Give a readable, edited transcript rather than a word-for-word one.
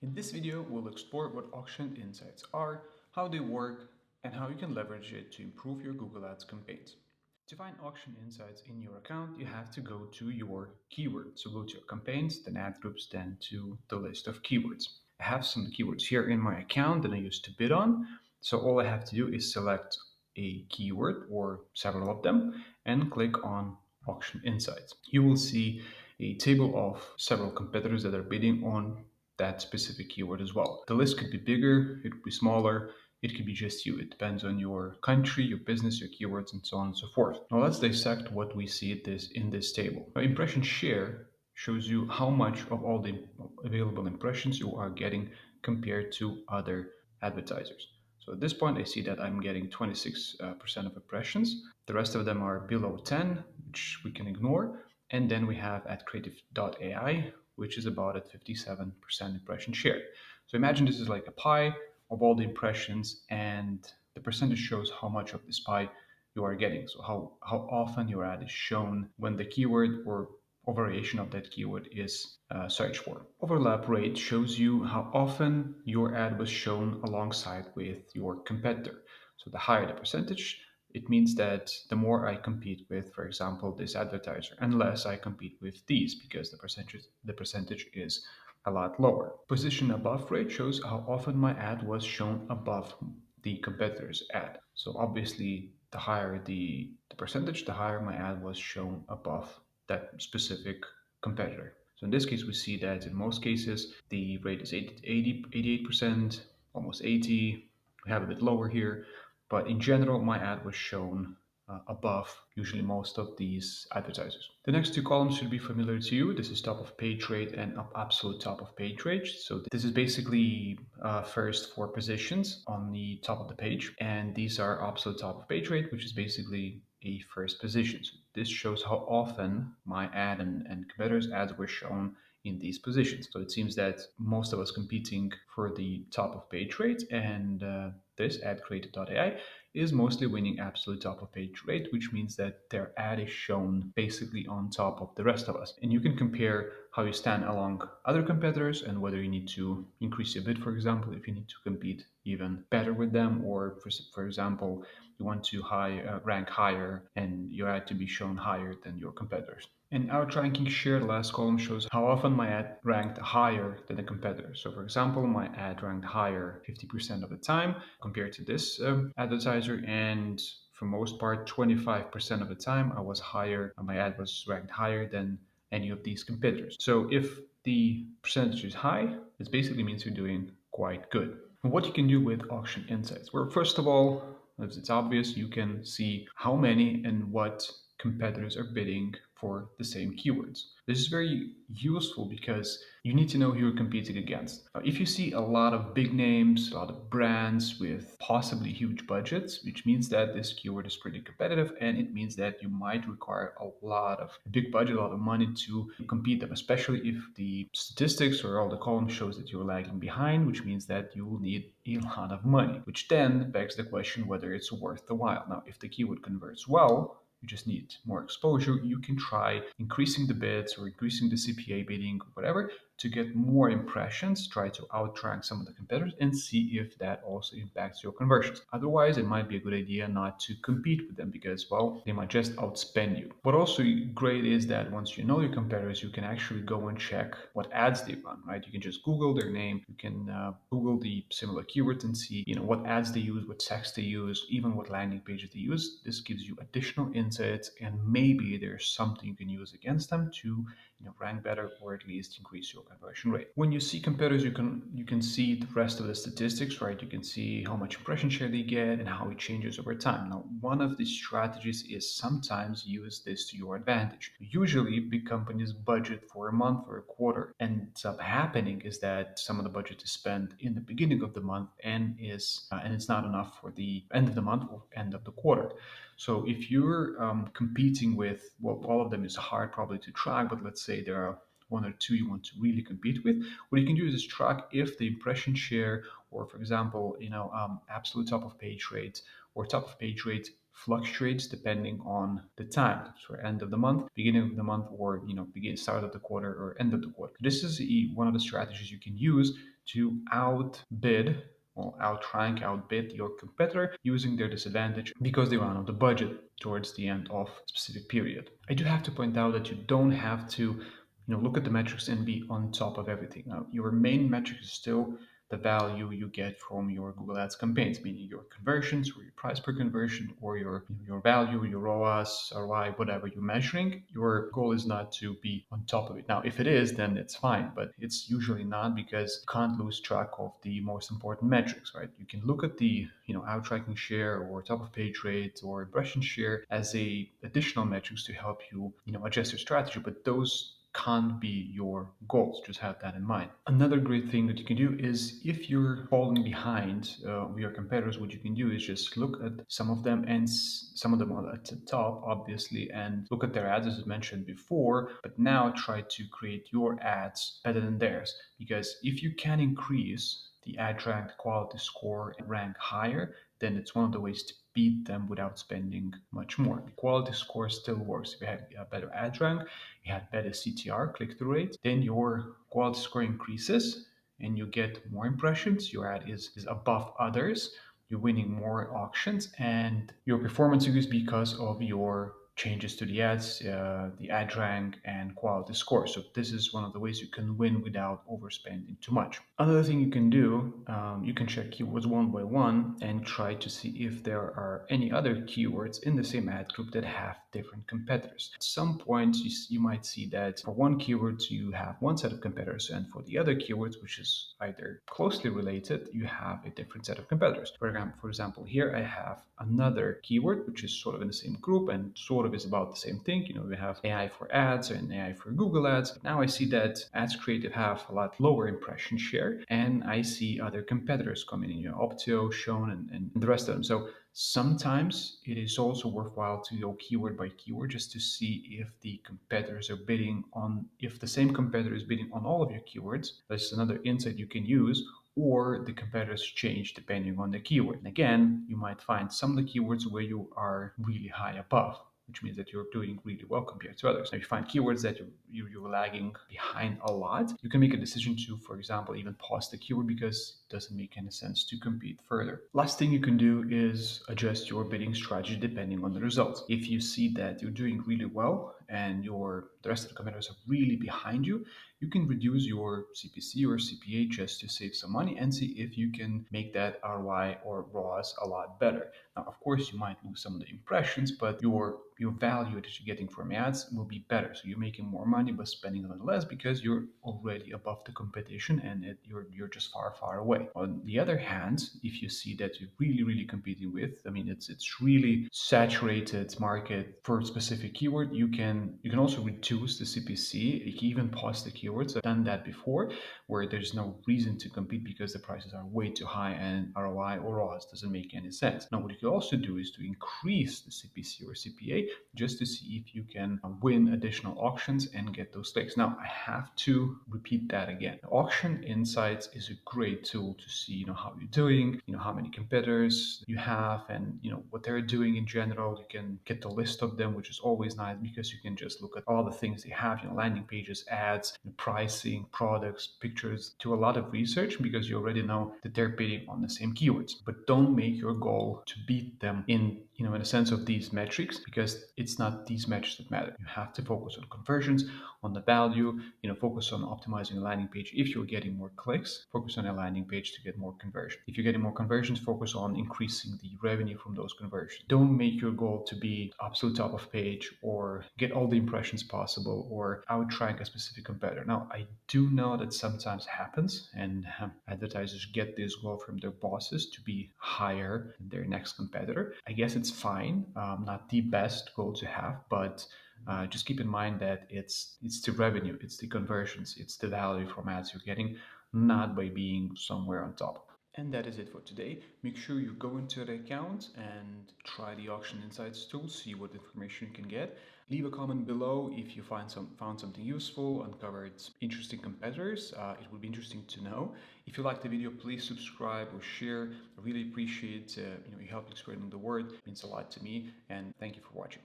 In this video, we'll explore what auction insights are, how they work, and how you can leverage it to improve your Google Ads campaigns. To find auction insights in your account, you have to go to your keywords. So go to your campaigns, then ad groups, then to the list of keywords. I have some keywords here in my account that I used to bid on. So all I have to do is select a keyword or several of them and click on auction insights. You will see a table of several competitors that are bidding on that specific keyword as well. The list could be bigger, it could be smaller, it could be just you. It depends on your country, your business, your keywords, and so on and so forth. Now let's dissect what we see in this table. Now, impression share shows you how much of all the available impressions you are getting compared to other advertisers. So at this point, I see that I'm getting 26% of impressions. The rest of them are below 10, which we can ignore. And then we have at creative.ai, which is about at 57% impression share. So imagine this is like a pie of all the impressions, and the percentage shows how much of this pie you are getting. So how often your ad is shown when the keyword or variation of that keyword is searched for. Overlap rate shows you how often your ad was shown alongside with your competitor. So the higher the percentage, it means that the more I compete with, for example, this advertiser, and less I compete with these because the percentage is a lot lower. Position above rate shows how often my ad was shown above the competitor's ad. So obviously, the higher the percentage, the higher my ad was shown above that specific competitor. So in this case, we see that in most cases, the rate is 88%, almost 80. We have a bit lower here, but in general, my ad was shown above usually most of these advertisers. The next two columns should be familiar to you. This is top of page rate and absolute top of page rate. So this is basically first four positions on the top of the page, and these are absolute top of page rate, which is basically a first position. So this shows how often my ad and competitors' ads were shown in these positions. So it seems that most of us competing for the top of page rate, and this ad created.ai is mostly winning absolute top of page rate, which means that their ad is shown basically on top of the rest of us. And you can compare how you stand along other competitors and whether you need to increase your bid, for example, if you need to compete even better with them, or for example, you want to rank higher and your ad to be shown higher than your competitors. And outranking share, the last column, shows how often my ad ranked higher than the competitor. So, for example, my ad ranked higher 50% of the time compared to this advertiser, and for most part, 25% of the time, I was higher. My ad was ranked higher than any of these competitors. So, if the percentage is high, this basically means you're doing quite good. And what you can do with auction insights? Well, first of all, as it's obvious, you can see how many and what competitors are bidding for the same keywords. This is very useful because you need to know who you're competing against. Now, if you see a lot of big names, a lot of brands with possibly huge budgets, which means that this keyword is pretty competitive, and it means that you might require a big budget, a lot of money to compete them, especially if the statistics or all the columns shows that you're lagging behind, which means that you will need a lot of money, which then begs the question whether it's worth the while. Now, if the keyword converts well, you just need more exposure. You can try increasing the bids or increasing the CPA bidding, whatever, to get more impressions. Try to outrank some of the competitors and see if that also impacts your conversions. Otherwise, it might be a good idea not to compete with them because, well, they might just outspend you. What also great is that once you know your competitors, you can actually go and check what ads they run, right? You can just Google their name. You can Google the similar keywords and see, what ads they use, what text they use, even what landing pages they use. This gives you additional insights, and maybe there's something you can use against them to, rank better or at least increase your conversion rate. When you see competitors, you can see the rest of the statistics, right? You can see how much impression share they get and how it changes over time. Now, one of the strategies is sometimes use this to your advantage. Usually, big companies budget for a month or a quarter, and ends up happening is that some of the budget is spent in the beginning of the month and it's not enough for the end of the month or end of the quarter. So if you're competing with, well, all of them is hard probably to track, but let's say there are one or two you want to really compete with, what you can do is track if the impression share or, for example, absolute top of page rate or top of page rate fluctuates depending on the time, so end of the month, beginning of the month, or begin start of the quarter or end of the quarter. This is one of the strategies you can use to outbid or outrank, outbid your competitor using their disadvantage because they run out of budget towards the end of a specific period. I do have to point out that you don't have to look at the metrics and be on top of everything. Now, your main metric is still the value you get from your Google Ads campaigns, meaning your conversions or your price per conversion or your value, your ROAS, ROI, whatever you're measuring. Your goal is not to be on top of it. Now, if it is, then it's fine, but it's usually not because you can't lose track of the most important metrics, right? You can look at the outranking share or top of page rate or impression share as a additional metrics to help you adjust your strategy, but those can't be your goals. Just have that in mind. Another great thing that you can do is if you're falling behind your competitors, what you can do is just look at some of them, and some of them are at the top, obviously, and look at their ads as I mentioned before, but now try to create your ads better than theirs. Because if you can increase the ad rank quality score and rank higher, then it's one of the ways to beat them without spending much more. The quality score still works. If you have a better ad rank, you have better CTR, click-through rate, then your quality score increases and you get more impressions. Your ad is above others. You're winning more auctions and your performance increases because of your changes to the ads, the ad rank, and quality score. So this is one of the ways you can win without overspending too much. Another thing you can do, you can check keywords one by one and try to see if there are any other keywords in the same ad group that have different competitors. At some point, you might see that for one keyword, you have one set of competitors, and for the other keywords, which is either closely related, you have a different set of competitors. For example, here I have another keyword, which is sort of in the same group and sort of is about the same thing. We have AI for ads and AI for Google Ads. Now I see that Ads Creative have a lot lower impression share, and I see other competitors coming in, Optio, Shown, and the rest of them. So sometimes it is also worthwhile to go keyword by keyword just to see if the competitors are bidding on, if the same competitor is bidding on all of your keywords. That's another insight you can use, or the competitors change depending on the keyword. And again, you might find some of the keywords where you are really high above, which means that you're doing really well compared to others. Now, if you find keywords that you're lagging behind a lot, you can make a decision to, for example, even pause the keyword because it doesn't make any sense to compete further. Last thing you can do is adjust your bidding strategy depending on the results. If you see that you're doing really well and the rest of the competitors are really behind you, you can reduce your CPC or CPA just to save some money and see if you can make that ROI or ROAS a lot better. Now, of course, you might lose some of the impressions, but your value that you're getting from ads will be better. So you're making more money but spending a little less because you're already above the competition and you're just far away. On the other hand, if you see that you're really competing with, it's really saturated market for a specific keyword, you can also reduce the CPC. You can even pause the keywords. I've done that before, where there's no reason to compete because the prices are way too high and ROI or ROAS doesn't make any sense. Now, what you can also do is to increase the CPC or CPA just to see if you can win additional auctions and get those clicks. Now, I have to repeat that again. Auction Insights is a great tool to see, how you're doing, how many competitors you have, and what they're doing in general. You can get the list of them, which is always nice because you can just look at all the things they have, landing pages, ads, pricing, products, pictures, do a lot of research because you already know that they're bidding on the same keywords. But don't make your goal to beat them in a sense of these metrics, because it's not these metrics that matter. You have to focus on conversions, on the value, focus on optimizing a landing page. If you're getting more clicks, focus on a landing page to get more conversion. If you're getting more conversions, focus on increasing the revenue from those conversions. Don't make your goal to be absolute top of page or get all the impressions possible or outrank a specific competitor. Now, I do know that sometimes happens, and advertisers get this goal from their bosses to be higher than their next competitor. I guess it's fine, not the best goal to have, but just keep in mind that it's the revenue, it's the conversions, it's the value from ads you're getting, not by being somewhere on top. And that is it for today. Make sure you go into the account and try the Auction Insights tool, see what information you can get. Leave a comment below if you found something useful, uncovered interesting competitors. It would be interesting to know. If you liked the video, please subscribe or share. I really appreciate you helping spreading the word. It means a lot to me, and thank you for watching.